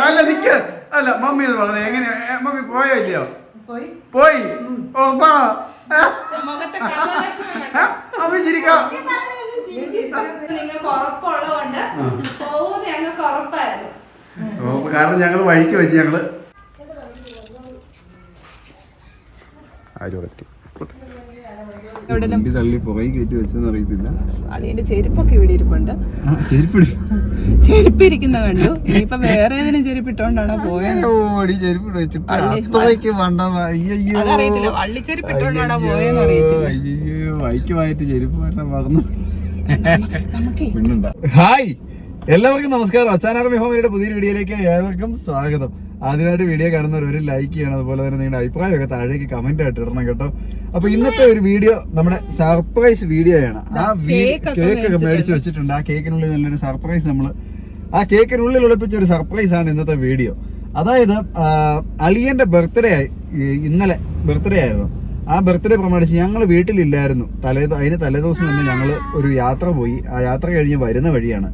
അല്ല നിക്ക് അല്ല മമ്മി എന്ന് പറഞ്ഞു എങ്ങനെയാ മമ്മി പോയോ ഇല്ലയോ പോയി മമ്മി ചിരിക്കാം കാരണം ഞങ്ങള് വഴിക്ക് വെച്ച് ഞങ്ങള് തള്ളി പുറകെ കയറ്റി വെച്ചെന്ന് അറിയത്തില്ല. അളിയന്റെ ചെരുപ്പൊക്കെ ഇവിടെ ഇരിപ്പുണ്ട്. ചെരുപ്പ് ഇരിക്കുന്ന കണ്ടു. ഇനിയിപ്പൊ വേറെ ഏതെങ്കിലും ചെരുപ്പിട്ടോണ്ടാണോ പോയത്? അതറിയത്തില്ല. വള്ളിച്ചെരുപ്പിട്ടോണ്ടാണോ പോയെന്ന് അറിയത്തില്ല. വൈക്കുമായിട്ട് ചെരുപ്പ് മറന്നു. ഹായ് എല്ലാവർക്കും നമസ്കാരം. അച്ചാനാർമി ഹോമിയുടെ പുതിയൊരു വീഡിയോയിലേക്ക് ഏവർക്കും സ്വാഗതം. ആദ്യമായിട്ട് വീഡിയോ കാണുന്നവർ ഒരു ലൈക്ക് ചെയ്യണം, അതുപോലെ തന്നെ നിങ്ങളുടെ അഭിപ്രായമൊക്കെ താഴേക്ക് കമന്റ് ആയിട്ട് ഇടണം കേട്ടോ. അപ്പൊ ഇന്നത്തെ ഒരു വീഡിയോ നമ്മുടെ സർപ്രൈസ് വീഡിയോ ആണ്. ആ കേക്കൊക്കെ മേടിച്ച് വെച്ചിട്ടുണ്ട്. ആ കേക്കിനുള്ളിൽ നല്ലൊരു സർപ്രൈസ് ആ കേക്കിനുള്ളിൽ ഒളിപ്പിച്ച ഒരു സർപ്രൈസ് ആണ് ഇന്നത്തെ വീഡിയോ. അതായത് അളിയന്റെ ഇന്നലെ ബർത്ത്ഡേ ആയിരുന്നു. ആ ബർത്ത്ഡേ പ്രമാണിച്ച് ഞങ്ങൾ വീട്ടിലില്ലായിരുന്നു. അതിന് തലേദിവസം തന്നെ ഞങ്ങൾ ഒരു യാത്ര പോയി. ആ യാത്ര കഴിഞ്ഞ് വരുന്ന വഴിയാണ്.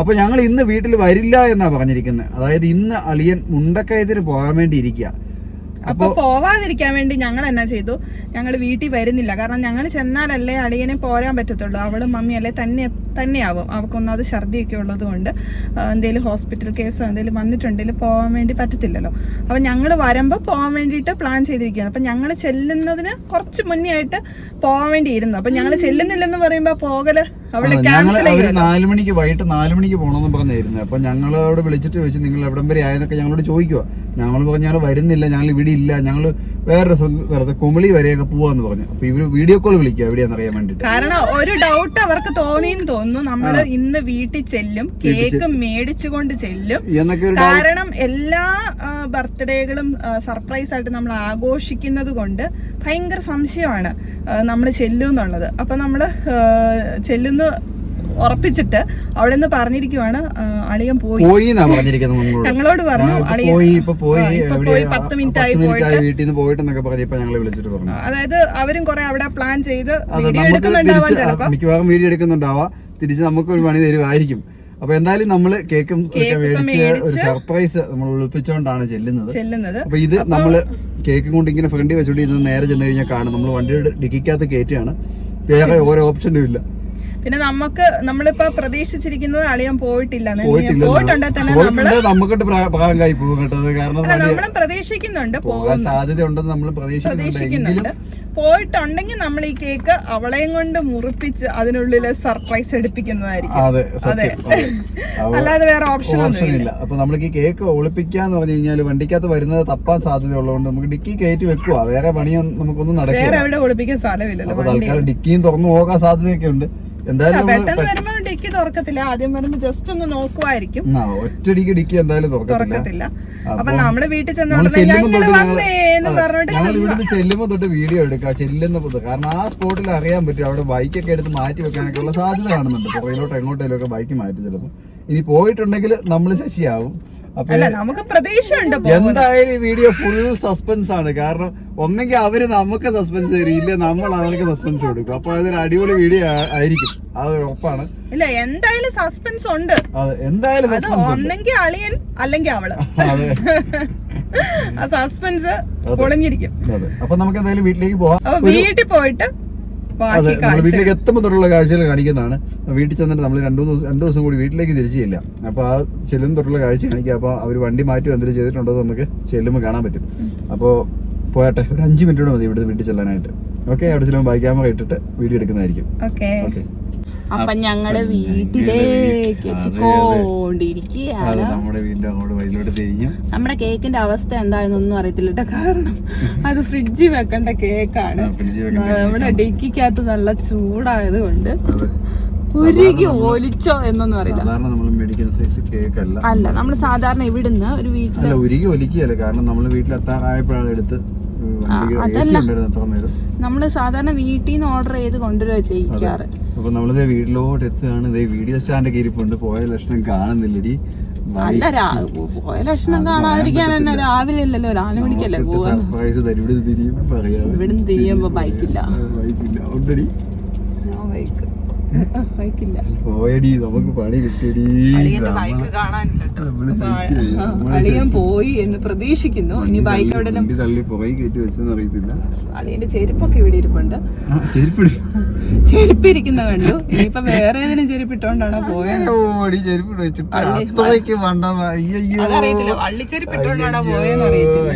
അപ്പൊ ഞങ്ങൾ ഇന്ന് വീട്ടിൽ വരില്ല എന്നാ പറഞ്ഞിരിക്കുന്നത്. അതായത് ഇന്ന് അളിയൻ മുണ്ടക്കയത്തിന് പോകാൻ വേണ്ടി ഇരിക്കുക. അപ്പൊ പോവാതിരിക്കാൻ വേണ്ടി ഞങ്ങൾ എന്നാ ചെയ്തു, ഞങ്ങൾ വീട്ടിൽ വരുന്നില്ല. കാരണം ഞങ്ങൾ ചെന്നാലല്ലേ അളിയനെ പോരാൻ പറ്റത്തുള്ളൂ. അവളും മമ്മിയല്ലേ തന്നെയാവും. അവൾക്കൊന്നാമത് ഛർദിയൊക്കെ ഉള്ളത് കൊണ്ട് എന്തെങ്കിലും ഹോസ്പിറ്റൽ കേസോ എന്തെങ്കിലും വന്നിട്ടുണ്ടെങ്കിൽ പോകാൻ വേണ്ടി പറ്റത്തില്ലല്ലോ. അപ്പൊ ഞങ്ങൾ വരുമ്പോൾ പോകാൻ വേണ്ടിയിട്ട് പ്ലാൻ ചെയ്തിരിക്കുകയാണ്. അപ്പൊ ഞങ്ങൾ ചെല്ലുന്നതിന് കുറച്ച് മുന്നേ ആയിട്ട് പോകാൻ വേണ്ടി ഇരുന്നു. അപ്പൊ ഞങ്ങൾ ചെല്ലുന്നില്ലെന്ന് പറയുമ്പോ പോകല് അവിടെ വൈകിട്ട് 4 മണിക്ക് പോകണമെന്ന് പറഞ്ഞായിരുന്നു. അപ്പൊ ഞങ്ങളോട് വിളിച്ചിട്ട് ചോദിച്ചു നിങ്ങൾ എവിടം വരെ ആയെന്നൊക്കെ ഞങ്ങളോട് ചോദിക്കുക. ഞങ്ങൾ പറഞ്ഞു ഞങ്ങൾ വരുന്നില്ല, ഞങ്ങൾ ഇവിടെ ഇല്ല, ഞങ്ങൾ വേറൊരു സ്ഥലത്ത് കുമളി വരെയൊക്കെ പോവാന്ന് പറഞ്ഞു. അപ്പൊ ഇവര് വീഡിയോ കോൾ വിളിക്കുക എവിടെയാന്ന് അറിയാൻ വേണ്ടിട്ട്. കാരണം ഒരു ഡൗട്ട് അവർക്ക് തോന്നിയെന്ന് തോന്നുന്നു. നമ്മള് ഇന്ന് വീട്ടിൽ ചെല്ലും, കേക്ക് മേടിച്ചുകൊണ്ട് ചെല്ലും. കാരണം എല്ലാ ബർത്ത്ഡേകളും സർപ്രൈസ് ആയിട്ട് നമ്മൾ ആഘോഷിക്കുന്നത് കൊണ്ട് ഭയങ്കര സംശയമാണ് നമ്മൾ ചെല്ലുന്നുള്ളത്. അപ്പൊ നമ്മള് ചെല്ലുന്ന ഉറപ്പിച്ചിട്ട് അവിടെ നിന്ന് പറഞ്ഞിരിക്കുവാണ് അളിയൻ പോയി ഞങ്ങളോട് പറഞ്ഞു. പോയി 10 മിനിറ്റ് ആയി പോയിട്ട്. അതായത് അവരും കുറെ അവിടെ പ്ലാൻ ചെയ്ത് മിക്കവാറും വീഡിയോ എടുക്കുന്നുണ്ടാവാം. തിരിച്ച് നമുക്ക് ഒരു പണി തരുമായിരിക്കും. അപ്പൊ എന്തായാലും നമ്മള് കേക്കും മേടിച്ച് ഒരു സർപ്രൈസ് നമ്മൾ ഒളിപ്പിച്ചുകൊണ്ടാണ് ചെല്ലുന്നത്. അപ്പൊ ഇത് നമ്മള് കേക്കും കൊണ്ട് ഇങ്ങനെ ഫ്രണ്ടി വെച്ചോണ്ട് ഇത് നേരെ ചെന്ന് കഴിഞ്ഞാൽ കാണും നമ്മൾ വണ്ടിയുടെ ഡിക്കിക്കകത്ത് കയറ്റിയാണ്. വേറെ ഓരോ ഓപ്ഷനും ഇല്ല. പിന്നെ നമ്മളിപ്പോ പ്രതീക്ഷിച്ചിരിക്കുന്നത് അളിയൻ പോയിട്ടില്ല. പോയിട്ടുണ്ടെ തന്നെ നമ്മളും പ്രതീക്ഷിക്കുന്നുണ്ട്, പോകാൻ സാധ്യത ഉണ്ടെന്ന് നമ്മൾ പ്രതീക്ഷിക്കുന്നുണ്ട്. പോയിട്ടുണ്ടെങ്കിൽ നമ്മൾ ഈ കേക്ക് അവളെയും കൊണ്ട് മുറിപ്പിച്ച് അതിനുള്ളില് സർപ്രൈസ് എടുപ്പിക്കുന്നതായിരിക്കും. അതെ, അല്ലാതെ വേറെ ഓപ്ഷൻ ഇല്ല. അപ്പൊ നമ്മൾക്ക് ഈ കേക്ക് ഒളിപ്പിക്കാന്ന് പറഞ്ഞു കഴിഞ്ഞാൽ വണ്ടിക്കകത്ത് വരുന്നത് തപ്പാൻ സാധ്യത ഉള്ളതുകൊണ്ട് നമുക്ക് ഡിക്കി കയറ്റി വെക്കുക. വേറെ പണിയൊന്നും നമുക്കൊന്നും നടക്കില്ല. വേറെ എവിടെ ഒളിപ്പിക്കാൻ സ്ഥലമില്ലല്ലോ. തൽക്കാലം ഡിക്കിയും തുറന്നു പോകാൻ സാധ്യതയൊക്കെ ഉണ്ട്. പെട്ടെന്ന് വരുമ്പോ ഡിക്കി തുറക്കത്തില്ല. ആദ്യം വരുമ്പോ ജസ്റ്റ് ഒന്ന് നോക്കുമായിരിക്കും. ഒറ്റടിക്ക് ഡിക്കി എന്തായാലും തുറക്കത്തില്ല. അപ്പൊ നമ്മള് വീട്ടിൽ ചെല്ലുമ്പോ തൊട്ട് വീഡിയോ എടുക്കുക ചെല്ലുന്ന. കാരണം ആ സ്പോട്ടിൽ അറിയാൻ പറ്റും അവിടെ ബൈക്കൊക്കെ എടുത്ത് മാറ്റി വെക്കാനൊക്കെ ഉള്ള സാധ്യത കാണുന്നുണ്ട്. പുറകിലോട്ട് എങ്ങോട്ടേലും ഒക്കെ ബൈക്ക് മാറ്റി ചിലപ്പോൾ. ഇനി പോയിട്ടുണ്ടെങ്കിൽ നമ്മൾ ശശിയാവും. നമുക്ക് പ്രതീക്ഷയുണ്ട്. എന്തായാലും ഈ വീഡിയോ ഫുൾ സസ്പെൻസ് ആണ്. കാരണം ഒന്നെങ്കിൽ അവര് നമുക്ക് സസ്പെൻസ് തരും, ഇല്ല നമ്മൾ അവർക്ക് സസ്പെൻസ് കൊടുക്കും. അപ്പൊ അതൊരു അടിപൊളി വീഡിയോ ആയിരിക്കും, അത് ഉറപ്പാണ്. ഇല്ല, എന്തായാലും സസ്പെൻസ് ഉണ്ട്. അതെ, എന്തായാലും ഒന്നെങ്കിൽ അളിയൻ അല്ലെങ്കിൽ അവള്. ആ സസ്പെൻസ് പൊളിഞ്ഞിരിക്കും. അപ്പൊ നമുക്ക് എന്തായാലും വീട്ടിലേക്ക് പോവാം. വീട്ടിൽ പോയിട്ട് അതെ, നമ്മൾ വീട്ടിലേക്ക് എത്തുമ്പോൾ തൊട്ടുള്ള കാഴ്ചകൾ കാണിക്കുന്നതാണ്. വീട്ടിൽ ചെന്നിട്ട് നമ്മൾ രണ്ടു ദിവസം കൂടി വീട്ടിലേക്ക് തിരിച്ചു ചെല്ലാം. അപ്പൊ ആ ചെല്ലുന്ന തൊട്ടുള്ള കാഴ്ച കാണിക്കുക. അപ്പൊ അവർ വണ്ടി മാറ്റി എന്തെങ്കിലും ചെയ്തിട്ടുണ്ടോ നമുക്ക് ചെല്ലുമ്പോൾ കാണാൻ പറ്റും. അപ്പോൾ പോയട്ടെ, ഒരു 5 മിനിറ്റ് മതി ഇവിടെ വീട്ടിൽ ചെല്ലാനായിട്ട്. ഓക്കെ, അവിടെ ചെല്ലുമ്പോൾ ബൈക്ക് ക്യാമറ ഇട്ടിട്ട് വീഡിയോ എടുക്കുന്നതായിരിക്കും. ഓക്കെ. അപ്പൊ ഞങ്ങളുടെ വീട്ടിലേക്ക് എത്തിക്കൊണ്ടിരിക്കുകയാണ്. നമ്മുടെ വീടിന്റെ അങ്ങോട്ട് വഴിയിലോട്ട് തിരിഞ്ഞു. നമ്മുടെ കേക്കിന്റെ അവസ്ഥ എന്തായെന്നൊന്നും അറിയത്തില്ല കേട്ടോ. കാരണം അത് ഫ്രിഡ്ജിൽ വെക്കേണ്ട കേക്കാണ്. നമ്മുടെ ഡിക്കിക്കകത്ത് നല്ല ചൂടായത് കൊണ്ട് ഉരുകി ഒലിച്ചോ എന്നൊന്നും അറിയില്ല. അല്ല, നമ്മൾ സാധാരണ ഇവിടുന്ന് ഒരു വീട്ടിൽ ഉരുകി ഒലിക്കുകയല്ല. കാരണം നമ്മൾ വീട്ടിലെത്താറായപ്പോഴാണ് എടുത്ത്. നമ്മള് സാധാരണ വീട്ടിൽ നിന്ന് ഓർഡർ ചെയ്ത് കൊണ്ടുവരുക ചെയ്യിക്കാറ്. അപ്പൊ നമ്മളിത് വീട്ടിലോട്ട് എത്തുകയാണ്. വീഡിയോ സ്റ്റാൻഡ് ഒക്കെ ഇരിപ്പുണ്ട്. പോയ ലക്ഷണം കാണുന്നില്ലടി. അല്ല, പോയ ലക്ഷണം കാണാതിരിക്കാൻ തന്നെ രാവിലെ അല്ലല്ലോ, 4 മണിക്കല്ലേ പോകുന്നത്. ഇവിടുന്ന് തിരിയുമ്പോ ബൈക്കില്ല. Already bike ബൈക്കില്ല. പോയടി, നമുക്ക് പണി കിട്ടിയടി. അളിയന്റെ ബൈക്ക് കാണാനില്ല കേട്ടോ. അളിയൻ പോയി എന്ന് പ്രതീക്ഷിക്കുന്നു. ഇനി ബൈക്ക് എവിടെയും തള്ളി പുറകെ കയറ്റി വെച്ചെന്ന് അറിയത്തില്ല. അളിയന്റെ ചെരുപ്പൊക്കെ ഇവിടെ ഇരിപ്പുണ്ട്. ചെരുപ്പ് ഇരിക്കുന്ന കണ്ടു. ഇനിയിപ്പൊ വേറെ ഏതെങ്കിലും ചെരുപ്പ് ഇട്ടോണ്ടാണോ പോയത്? അതറിയത്തില്ല. വള്ളിച്ചെരുപ്പ് ഇട്ടോണ്ടാണോ പോയെന്ന് അറിയത്തില്ല.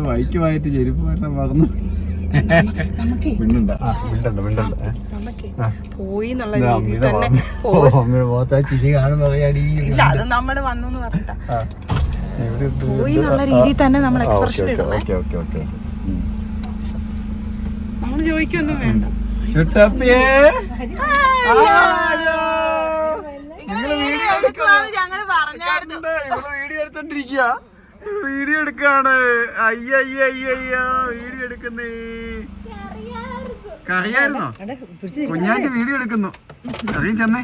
ബൈക്ക് മാറ്റി ചെരുപ്പ് മറന്നു. നമുക്കേ പോയി എന്നുള്ള രീതിയിൽ തന്നെ ഇല്ല, അത് നമ്മള് വന്നു പറഞ്ഞിട്ടാ. പോയി എന്നുള്ള രീതിയിൽ തന്നെ നമ്മൾ എക്സ്പ്രഷൻ ഇടണേ. നമ്മൾ ചോദിക്കൊന്നും വേണ്ട. ഞങ്ങള് പറഞ്ഞായിരുന്നു വീഡിയോ എടുക്കാണ്. അയ്യോ വീഡിയോ എടുക്കുന്നേ. കറിയായിരുന്നോ? കുഞ്ഞാന്റെ വീഡിയോ എടുക്കുന്നു. അറിയും ചെന്നേ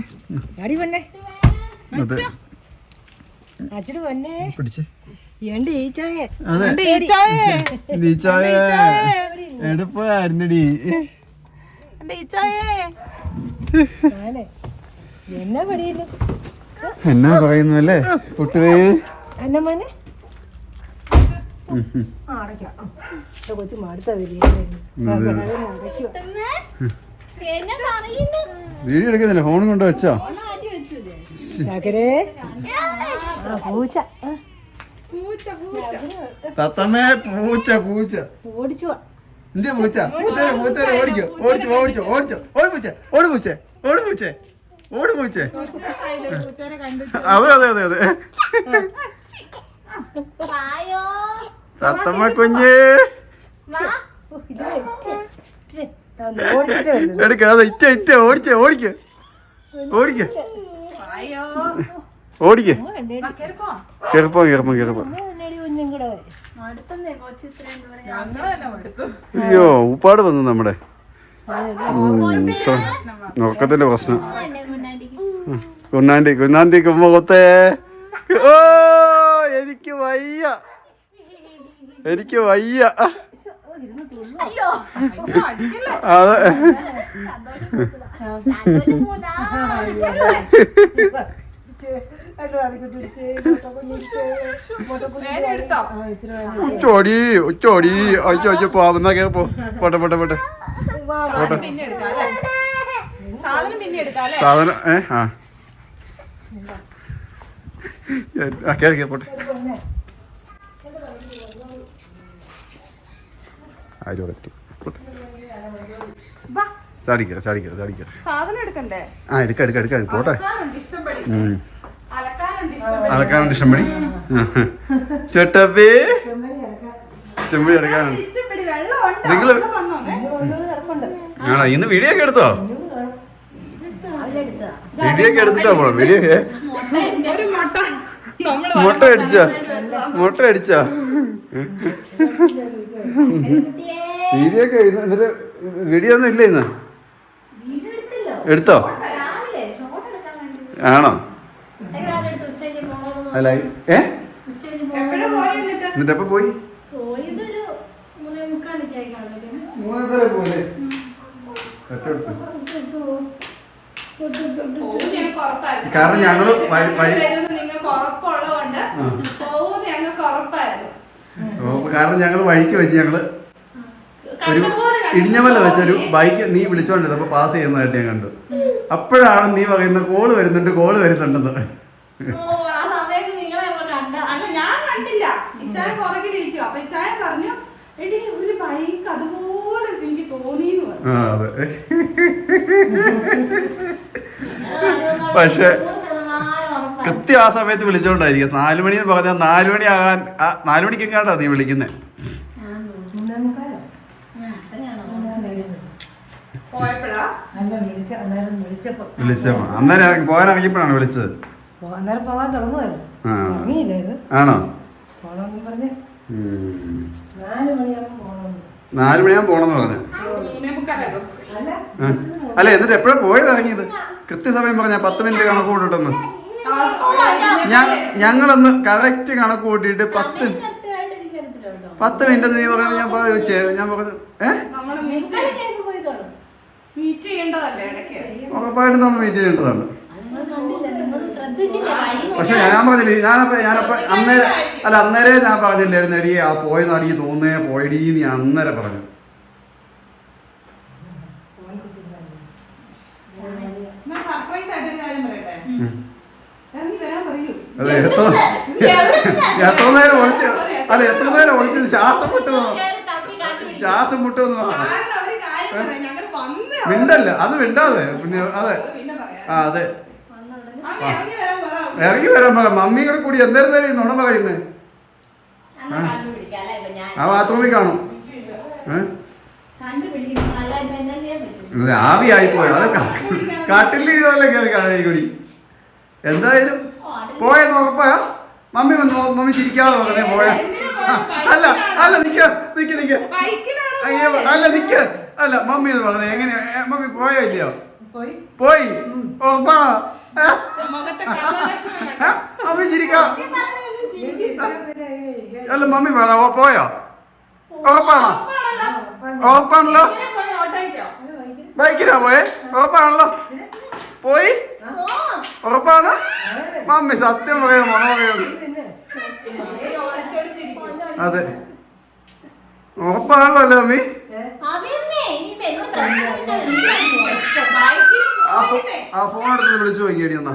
പിടിച്ചേ. എടുപ്പായിരുന്നടി. എന്നാ പറയുന്നു അല്ലേ കുട്ടുവേ? കൊച്ചു മടുത്ത വീഡിയോ എടുക്കുന്നില്ല, ഫോണും കൊണ്ട് വെച്ചോ? പൂച്ച തത്തമ്മേ പൂച്ച പൂച്ച ഓടിച്ചു എന്തേ പൂച്ച? പൂച്ചേനെ പൂച്ചേനെ ഓടിക്കോ, ഓടിച്ചോ ഓടിച്ചോ ഓടിച്ചോ. ഓട് പൂച്ചേ, ഓട് പൂച്ചേ, ഓട് പൂച്ചേ, ഓട് പൂച്ചേ. അതെ അതെ അതെ അതെ. തത്തമ്മ കുഞ്ഞ് എടുക്കാതെ ഇറ്റ ഇറ്റ ഓടിച്ചേ ഓടിക്കോ ഓടിക്കോ ഓടിക്കോ. കേറപ്പോ കേറപ്പോ കേറപ്പോ. അയ്യോ ഉപ്പാട് വന്നു നമ്മുടെ ഉറക്കത്തിന്റെ പ്രശ്നം. കുന്നാണ്ടി കുമ്മ കൊത്തേ. ഓ എനിക്ക് വയ്യ, എനിക്ക് വയ്യ. അതെ ചോടി ചോടി അയച്ചോ അയച്ചോ പോവാ. കേപ്പോ പോട്ടെ പോട്ടെ പോട്ടെ പോട്ടെ. സാധനം കേറി പോട്ടെ. ചാടിക്കറ ചാടിക്കറ ചാടിക്കറ. ആ എടുക്ക എടുക്ക എടുക്ക പോട്ടെ. അലക്കാനുണ്ട് ഇഷ്ടംപടി. ചേട്ടപ്പേ ചെമ്പടി എടുക്കാനുണ്ട്. നിങ്ങള് ആണോ ഇന്ന് വീഡിയോ ഒക്കെ എടുത്തോ? വീഡിയോ ഒക്കെ എടുത്തിട്ടാ പോണോ? വീഡിയോ മുട്ട അടിച്ചോ? മുട്ട അടിച്ചോ? വീഡിയോ ഒക്കെ എന്നിട്ട് വീഡിയോ ഒന്നും ഇല്ല ഇന്ന്? എടുത്തോ? ആണോ? അല്ല എന്നിട്ട് എപ്പോ പോയി? കാരണം ഞങ്ങള് കാരണം ഞങ്ങള് വഴിക്ക് വെച്ച് ഞങ്ങള് ഒരു ഇടിഞ്ഞമല വെച്ചൊരു ബൈക്ക് നീ വിളിച്ചോണ്ടിരുന്നപ്പോ പാസ് ചെയ്യുന്നതായിട്ട് ഞാൻ കണ്ടു. അപ്പോഴാണ് നീ പറയുന്ന കോള് വരുന്നുണ്ട് കോള് വരുന്നുണ്ടെന്ന്. ഞാൻ കണ്ടില്ല. ഇച്ചായ പുറകിലിരിക്കും. അപ്പൊ ഇച്ചായ പറഞ്ഞു എടി ഒരു ബൈക്ക് അതുപോലെ എനിക്ക് തോന്നിയെന്ന് പറഞ്ഞു. അതെ പക്ഷെ കൃത്യം ആ സമയത്ത് വിളിച്ചോണ്ടായിരിക്കും. 4 മണി എന്ന് പറഞ്ഞാൽ 4 മണി ആകാൻ 4 മണിക്കെങ്ങാണ്ടാ നീ വിളിക്കുന്നേ. വിളിച്ചപ്പോ അന്നേരം പോകാൻ ഇറങ്ങിയപ്പോഴാണ് വിളിച്ചത്. ആണോ? 4 മണിയാകുമ്പോൾ പോണെന്ന് പറഞ്ഞു. അല്ല എന്നിട്ട് എപ്പോഴാ പോയത് ഇറങ്ങിയത്? കൃത്യസമയം പറഞ്ഞ 10 മിനിറ്റ് കണക്ക് കൂട്ടിട്ടെന്ന്. ഞങ്ങളൊന്ന് കറക്റ്റ് കണക്ക് കൂട്ടിയിട്ട് 10 മിനിറ്റ് നീ പറഞ്ഞു. ഞാൻ പറഞ്ഞു മീറ്റ് ചെയ്യേണ്ടതല്ലേ ഇടയ്ക്ക്? ഉറപ്പായിട്ടും നമ്മൾ മീറ്റ് ചെയ്യേണ്ടതാണ്. ശ്രദ്ധിച്ചില്ല. പക്ഷെ ഞാൻ പറഞ്ഞില്ലേ, ഞാനപ്പോ അന്നേരെ ഞാൻ പറഞ്ഞില്ലായിരുന്നു എടി ആ പോയെന്ന് അടിക്ക് തോന്നേ പോയടി നീ അന്നേരം പറഞ്ഞു. സർപ്രൈസ് ആയിട്ടൊരു കാര്യം പറയട്ടെ, ഇറങ്ങി വരാൻ പറയൂ. അതെ, എത്ര നേരം ഒളിച്ചു, അല്ല എത്ര നേരം ഒളിച്ചത്, ശ്വാസം മുട്ടുന്നു കാരണം ഒരു കാര്യം പറയാം, ഞങ്ങള് വന്ന് മിണ്ടല്ല, അത് മിണ്ടാതെ പിന്നെ. അതെ പിന്നെ പറയാം. ആ അതെ, അമ്മ ഇറങ്ങി വരാൻ പറ. ഇറങ്ങി വരാൻ പറ. മമ്മിയും കൂടെ കൂടി എന്തായാലും നുണ പറയുന്നേ. ആ ബാത്റൂമിൽ കാണും. ആവിയായി പോയി, അത് കട്ടിലേ കയറി കാണാൻ. എന്തായാലും പോയെന്ന് ഉറപ്പാ. മമ്മി വന്നു, മമ്മി ചിരിക്കാതെ പറഞ്ഞേ പോയ. അല്ല അല്ല നിക്ക നിക്ക നിക്ക അല്ല നിക്ക അല്ല മമ്മി എന്ന് പറഞ്ഞേ. എങ്ങനെയാ മമ്മി പോയോ ഇല്ലയോ? പോയി ഉറപ്പാണോ? മമ്മി ചിരിക്കാം. അല്ല മമ്മി പോയോ? ഉറപ്പാണോ? ഉറപ്പാണല്ലോ. ബൈക്കിനാ പോയേ? ഉറപ്പാണല്ലോ. പോയി ഉറപ്പാണ്. മമ്മി സത്യം പറയാ, മണ പറയുന്നു. അതെ ഉറപ്പാണല്ലോ അല്ലേ മമ്മി? ആ ഫോൺ എടുത്ത് വിളിച്ചു നോക്കിയടി എന്നാ.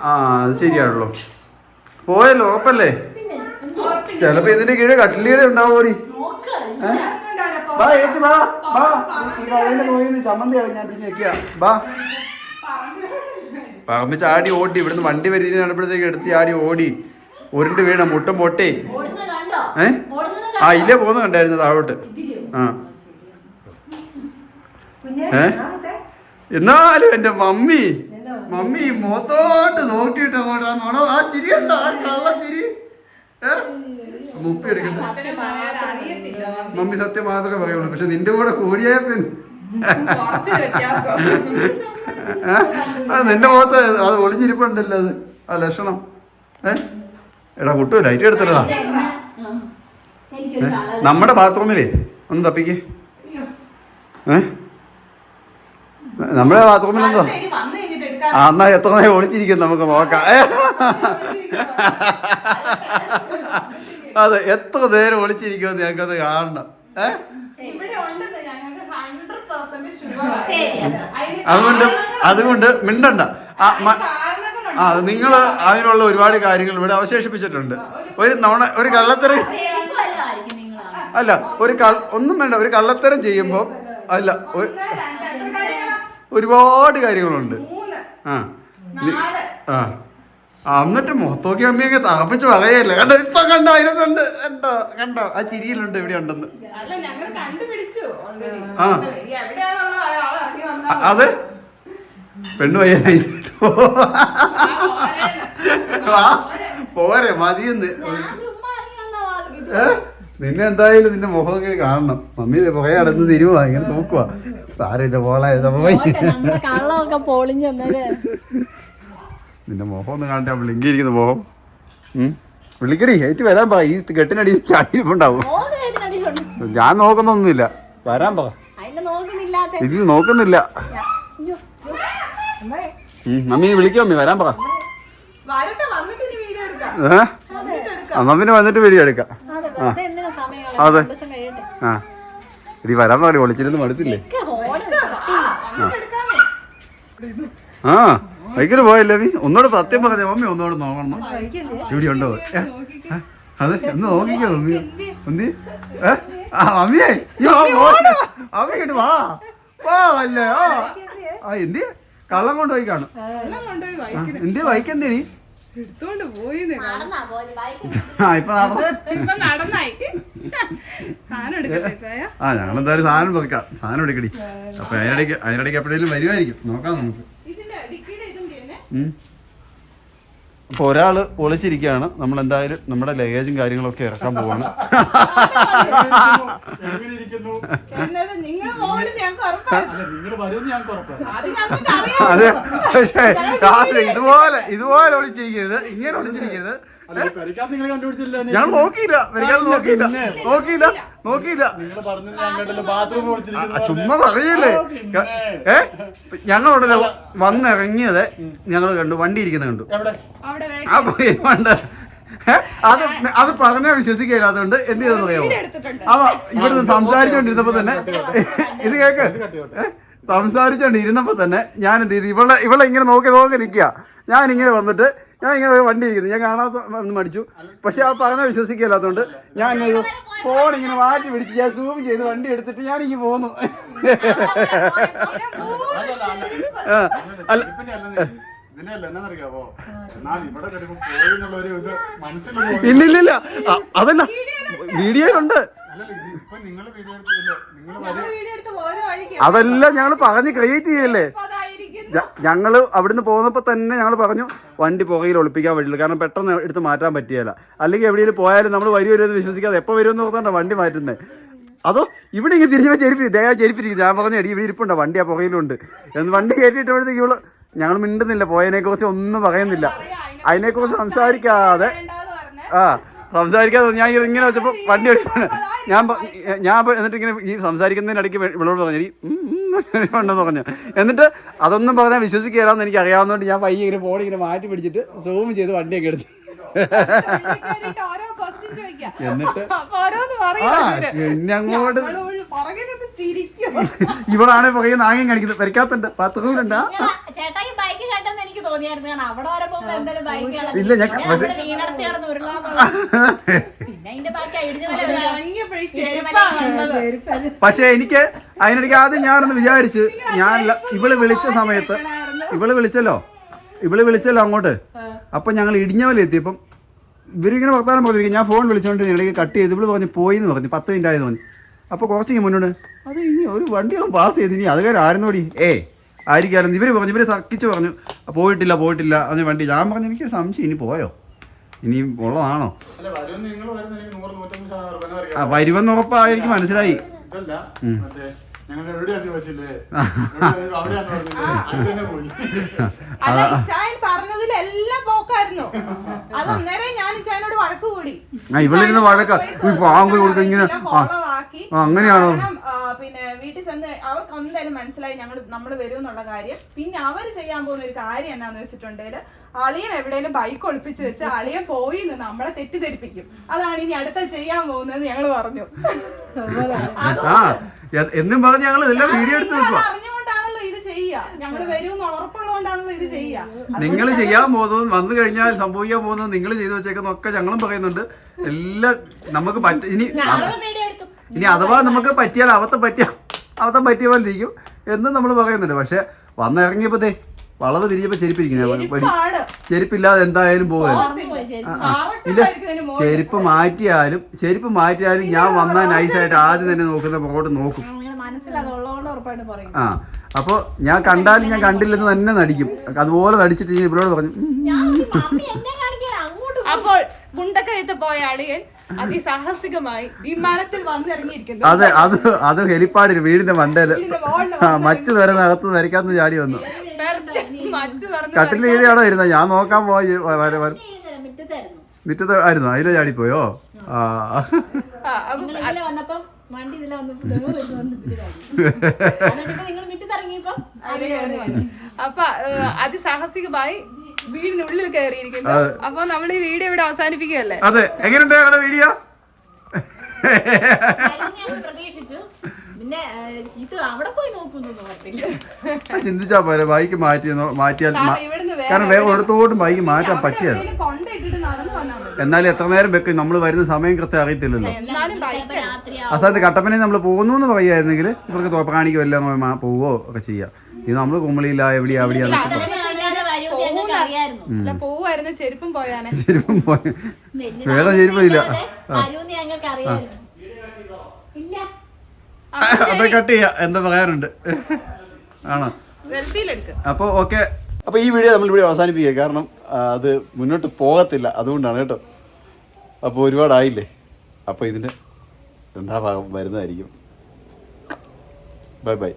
ആ അത് ശരിയാണല്ലോ. പോയല്ലോ ഉറപ്പല്ലേ? ചിലപ്പോ ഇതിന്റെ കീഴെ കട്ടിലീടെ ഉണ്ടാവോടി. ചമ്മന്തി ഞാൻ പിന്നെ വെക്കുക. ബാ പറമ്പ് ചാടി ഓടി, ഇവിടുന്ന് വണ്ടി വരുന്ന കണ്ടപ്പോഴത്തേക്ക് എടുത്ത് ചാടി ഓടി, ഉരുണ്ട് വീണ മുട്ടും പൊട്ടി. ആ ഇല്ലേ പോകുന്ന കണ്ടായിരുന്നു താഴോട്ട്. ആ എന്നാലും എന്റെ മമ്മി മൊത്തോട്ട് നോക്കിയിട്ട് അങ്ങോട്ട് ആ ചിരി ഉണ്ടോ? ആ കള്ള ചിരി മുപ്പി എടുക്കണ്ട. മമ്മി സത്യം മാത്രമേ പറയുള്ളൂ. പക്ഷെ നിന്റെ കൂടെ കൂടിയാ പിന്നെ നിന്റെ മുഖത്ത് അത് ഒളിഞ്ഞിരിപ്പുണ്ടല്ലോ. അത് ആ ലക്ഷണം. എടാ കുട്ടു ലൈറ്റ് എടുത്തടാ. നമ്മുടെ ബാത്റൂമിലേ ഒന്ന് തപ്പിക്ക്. നമ്മുടെ ബാത്റൂമിലെന്തോ എന്നാ എത്ര നേരം ഒളിച്ചിരിക്കും നമുക്ക് നോക്കാം. അതെ എത്ര നേരം ഒളിച്ചിരിക്കുമെന്ന് ഞങ്ങൾക്കത് കാണണം. അതുകൊണ്ട് മിണ്ടണ്ട. നിങ്ങൾ അതിനുള്ള ഒരുപാട് കാര്യങ്ങൾ ഇവിടെ അവശേഷിപ്പിച്ചിട്ടുണ്ട്. ഒരു കള്ളത്തരം അല്ല, ഒന്നും വേണ്ട. ഒരു കള്ളത്തരം ചെയ്യുമ്പോ അല്ല ഒരുപാട് കാര്യങ്ങളുണ്ട്. എന്നിട്ട് മുഖത്തോക്കി അമ്മ അങ്ങ് തറപ്പിച്ച് പറയല്ലേ. കണ്ടോ ഇപ്പൊ കണ്ടോ അതിനകത്തുണ്ട്. കണ്ടോ ആ ചിരിയിലുണ്ട് ഇവിടെ ഉണ്ടെന്ന്. ആ അത് പെണ്ണു പയ്യനായിട്ട് പോരെ മതിയെന്ന്. നിന്നെ എന്തായാലും നിന്റെ മുഖം ഇങ്ങനെ കാണണം. മമ്മി പുറകെ നടന്ന് തിരുവാ ഇങ്ങനെ നോക്കുവാ. സാരമില്ല പോളായത് പോയി. നിന്റെ മുഖം ഒന്ന് കാണട്ടെ. ബ്ലിങ്കിയിരിക്കുന്ന മുഖം. വിളിക്കടി ഏറ്റ് വരാൻ പറ. ഈ കെട്ടിനടി ചാടിയിരിപ്പുണ്ടാവും. ഞാൻ നോക്കുന്നൊന്നുമില്ല. വരാൻ പറ. ഇതിൽ നോക്കുന്നില്ല. മമ്മി വിളിക്കോ? മമ്മി വരാൻ പറ. മമ്മിന് വന്നിട്ട് വീഡിയോ എടുക്കാം. അതെ ആ ഇനി വരാൻ പറ. ഒളിച്ചിരുന്ന് മടുത്തില്ലേ? ആ ബൈക്കിന് പോയല്ലേ നീ? ഒന്നോട് സത്യം പറഞ്ഞ മമ്മി ഒന്നോട് നോക്കണം. ഇവിടെ ഉണ്ടോ? അതെ ഒന്ന് നോക്കിക്കോ മമ്മി. ഒന്നി മമ്മിയെ മമ്മി കേട്ട് വാ വാ അല്ലേ. ആ എന്തിയ കള്ളം കൊണ്ടുപോയി കാണും. എന്തിയ ബൈക്ക് എന്തേനി എടുത്തോണ്ട് പോയി. ഞങ്ങളെന്തായാലും സാധനം വെക്കാം. സാധനം എടുക്കടി. അപ്പൊ അതിനിടയ്ക്ക് എപ്പോഴേലും വരുമായിരിക്കും. നോക്കാം നമുക്ക്. അപ്പൊ ഒരാള് ഒളിച്ചിരിക്കുകയാണ്. നമ്മൾ എന്തായാലും നമ്മുടെ ലഗേജും കാര്യങ്ങളൊക്കെ ഇറക്കാൻ പോവാണ്. അതെ പക്ഷേ ഇതുപോലെ ഒളിച്ചിരിക്കരുത്. ഇങ്ങനെ ഒളിച്ചിരിക്കരുത്. ഞാൻ നോക്കിയില്ല ചുമ്മാ പറയല്ലേ. ഞങ്ങളുണ്ടല്ലോ വന്നിറങ്ങിയത് ഞങ്ങൾ കണ്ടു, വണ്ടി ഇരിക്കുന്നത് കണ്ടു. ആ പോയി വേണ്ട, അത് പറഞ്ഞാൽ വിശ്വസിക്കില്ല. അതുകൊണ്ട് എന്ത് ചെയ്തെന്ന് അറിയാമോ, ഇവിടുന്ന് സംസാരിച്ചോണ്ടിരുന്നപ്പോ തന്നെ ഇത് കേക്ക് സംസാരിച്ചോണ്ടിരുന്നപ്പോ തന്നെ ഞാൻ എന്ത് ചെയ്തു, ഇവളെ ഇങ്ങനെ നോക്കി നിൽക്കുക. ഞാനിങ്ങനെ വന്നിട്ട് ഇങ്ങനെ വണ്ടി ഇരിക്കുന്നു, ഞാൻ കാണാത്ത ഒന്ന് മടിച്ചു. പക്ഷെ ആ പറഞ്ഞാൽ വിശ്വസിക്കില്ലാത്തതുകൊണ്ട് ഞാൻ എന്നെ ഫോൺ ഇങ്ങനെ മാറ്റി പിടിച്ച് ഞാൻ സൂം ചെയ്ത് വണ്ടി എടുത്തിട്ട് ഞാനിങ്ങനെ പോന്നു. ഇല്ലില്ല, അതല്ല വീഡിയോയിലുണ്ട്. അതെല്ലാം ഞങ്ങൾ പറഞ്ഞ് ക്രിയേറ്റ് ചെയ്യല്ലേ. ഞങ്ങൾ അവിടുന്ന് പോകുന്നപ്പോ തന്നെ ഞങ്ങൾ പറഞ്ഞു വണ്ടി പുകയിൽ ഒളിപ്പിക്കാൻ പറ്റില്ല, കാരണം പെട്ടെന്ന് എടുത്ത് മാറ്റാൻ പറ്റിയല്ല. അല്ലെങ്കിൽ എവിടെയെങ്കിലും പോയാലും നമ്മൾ വരുമെന്ന് വിശ്വസിക്കാതെ എപ്പോൾ വരുമെന്ന് ഓർത്തോണ്ടാ വണ്ടി മാറ്റുന്നത്. അതോ ഇവിടെ ഇങ്ങനെ തിരിഞ്ഞപ്പോൾ ചെരുപ്പിരിക്കും. ഞാൻ പറഞ്ഞു എടി ഇവിടെ ഇരിപ്പുണ്ടോ, വണ്ടി ആ പുകയിലുണ്ട് എന്ന്. വണ്ടി കയറ്റിയിട്ടപ്പോഴത്തേക്ക് ഇവള് ഞങ്ങൾ മിണ്ടുന്നില്ല, പോയതിനെക്കുറിച്ച് ഒന്നും പറയുന്നില്ല. അതിനെക്കുറിച്ച് സംസാരിക്കാതെ ഞാൻ ഇങ്ങനെ വെച്ചപ്പോൾ വണ്ടി ഓടിക്കാണ്. ഞാൻ എന്നിട്ട് ഇങ്ങനെ ഈ സംസാരിക്കുന്നതിനിടയ്ക്ക് ഇവളോട് പറഞ്ഞു ഉണ്ടെന്ന് പറഞ്ഞു. എന്നിട്ട് അതൊന്നും പറഞ്ഞാൽ വിശ്വസിക്കാമെന്ന് എനിക്ക് അറിയാവുന്നതുകൊണ്ട് ഞാൻ പയ്യെ ഇങ്ങനെ ഫോൺ ഇങ്ങനെ മാറ്റി പിടിച്ചിട്ട് സൂം ചെയ്ത് വണ്ടിയൊക്കെ എടുത്തു. എന്നിട്ട് അങ്ങോട്ട് ഇവളാണ് പുറകെ നാങ്ങയും കാണിക്കുന്നത്. വരയ്ക്കാത്തുണ്ട് പത്രൂലുണ്ടാ ഇല്ല. ഞാൻ പക്ഷെ എനിക്ക് അതിനിടയ്ക്ക് ആദ്യം ഞാനൊന്ന് വിചാരിച്ചു, ഇവള് വിളിച്ചല്ലോ അങ്ങോട്ട്. അപ്പൊ ഞങ്ങൾ ഇടിഞ്ഞവലെ എത്തിയപ്പം ഇവരിങ്ങനെ വർത്താനം പറഞ്ഞിരിക്കും. ഞാൻ ഫോൺ വിളിച്ചോണ്ട് ഞങ്ങളിലേക്ക് കട്ട് ചെയ്ത് ഇവള് പറഞ്ഞു പോയിന്ന് പറഞ്ഞു, 10 മിനിറ്റ് ആയെന്ന് പറഞ്ഞു. അപ്പൊ കുറച്ച് മുന്നോട്ട് അത് ഇനി ഒരു വണ്ടി പാസ് ചെയ്ത് ഇനി അതുകാരം ആയിരുന്നോടി ആയിരിക്കായിരുന്നു. ഇവര് തക്കിച്ച് പറഞ്ഞു പോയിട്ടില്ല അതിന് വണ്ടി. ഞാൻ പറഞ്ഞു എനിക്കൊരു സംശയം, ഇനി പോയോ, ഇനി ഉള്ളതാണോ. വരുമെന്ന് ഉറപ്പാ എനിക്ക് മനസ്സിലായി. ഇവളിരുന്ന് വഴക്ക പാമ്പ് കൊടുക്ക ഇങ്ങനെ അങ്ങനെയാണോ. പിന്നെ വീട്ടിൽ ചെന്ന് അവർക്ക് എന്തായാലും മനസ്സിലായി നമ്മള് വരും എന്നുള്ള കാര്യം. പിന്നെ അവര് ചെയ്യാൻ പോകുന്ന ഒരു കാര്യം എന്നാന്ന് വെച്ചിട്ടുണ്ടെങ്കിൽ അളിയൻ എവിടെയെങ്കിലും ബൈക്ക് ഒളിപ്പിച്ച് വെച്ച് അളിയൻ പോയി നമ്മളെ തെറ്റിദ്ധരിപ്പിക്കും. അതാണ് ഇനി അടുത്ത ചെയ്യാൻ പോകുന്നത് ഞങ്ങള് പറഞ്ഞു. എന്നും പറഞ്ഞ് ഞങ്ങൾ ഇതെല്ലാം വീഡിയോ എടുത്ത് വെക്കുക. അറിഞ്ഞുകൊണ്ടാണല്ലോ ഇത് ചെയ്യുക, ഞങ്ങള് വരും ഉറപ്പുള്ളതുകൊണ്ടാണല്ലോ ഇത് ചെയ്യുക. നിങ്ങൾ ചെയ്യാൻ പോകുന്നതും വന്നു കഴിഞ്ഞാൽ സംഭവിക്കാൻ പോകുന്നതും നിങ്ങൾ ചെയ്തു വെച്ചേക്കുന്നൊക്കെ ഞങ്ങളും പറയുന്നുണ്ട്. എല്ലാം നമുക്ക് ഇനി അഥവാ നമുക്ക് പറ്റിയാൽ അബദ്ധം പറ്റിയ പോലെ ഇരിക്കും എന്നും നമ്മൾ പറയുന്നുണ്ട്. പക്ഷെ വന്നിറങ്ങിയപ്പോഴത്തേ വളവ് തിരിഞ്ഞപ്പോ ചെരുപ്പില്ലാതെ എന്തായാലും പോകുമല്ലോ. ചെരുപ്പ് മാറ്റിയാലും ഞാൻ വന്നാൽ നൈസായിട്ട് ആദ്യം തന്നെ നോക്കുന്ന പുറകോട്ട് നോക്കും. അപ്പൊ ഞാൻ കണ്ടാലും ഞാൻ കണ്ടില്ലെന്ന് തന്നെ നടിക്കും. അതുപോലെ നടിച്ചിട്ട് ഇവരോട് പറഞ്ഞു. അപ്പോൾ മുണ്ടക്കയത്ത് പോയ അളിയൻ അതിസാഹസികമായി വിമാനത്തിൽ വന്നിറങ്ങിയിരിക്കുന്നു. അതെ, അത് ഹെലിപ്പാഡിൽ വീടിന്റെ മണ്ടയില് മച്ച് തുറന്നകത്ത് വരയ്ക്കാത്ത ചാടി വന്നു. കട്ടിൽ കീഴിയാണോ ഇരുന്നത്? ഞാൻ നോക്കാൻ പോയി മുറ്റത്ത് ആയിരുന്നു, അതിലെ ചാടിപ്പോയോ. അപ്പൊ അതിസാഹസികമായി വീടിനുള്ളിൽ കയറിയിരിക്കുന്നു. അപ്പൊ നമ്മൾ ഈ വീഡിയോ ഇവിടെ അവസാനിപ്പിക്കുകയല്ലേ? അതെ, എങ്ങനെയുണ്ട് ഞങ്ങളുടെ വീഡിയോ? ചിന്തിച്ചാ പോരെ, ബൈക്ക് മാറ്റിയാൽ കാരണം വേഗം എടുത്തോട്ടും ബൈക്ക് മാറ്റാൻ പറ്റിയത്. എന്നാലും എത്ര നേരം വെക്കും, നമ്മൾ വരുന്ന സമയം കൃത്യം അറിയത്തില്ലല്ലോ. അവസാനത്തെ കട്ടപ്പനെ നമ്മൾ പോകുന്നു എന്ന് പറയായിരുന്നെങ്കിൽ ഇവർക്ക് തോപ്രാണിക്ക് വല്ലതും പോവോ ഒക്കെ ചെയ്യാം. ഇത് നമ്മള് കുമളിയില്ല എവിടെയാ ചെരുപ്പും പോയ വേറെ ചെരുപ്പില്ല. അതെ, കട്ട് ചെയ്യാ, എന്താ പറയാനുണ്ട് ആണോ. അപ്പോൾ ഓക്കെ, അപ്പോൾ ഈ വീഡിയോ നമ്മൾ ഇവിടെ അവസാനിപ്പിക്കുക. കാരണം അത് മുന്നോട്ട് പോകത്തില്ല, അതുകൊണ്ടാണ് കേട്ടോ. അപ്പോൾ ഒരുപാടായില്ലേ. അപ്പോൾ ഇതിൻ്റെ 2ാം ഭാഗം വരുന്നതായിരിക്കും. Bye bye.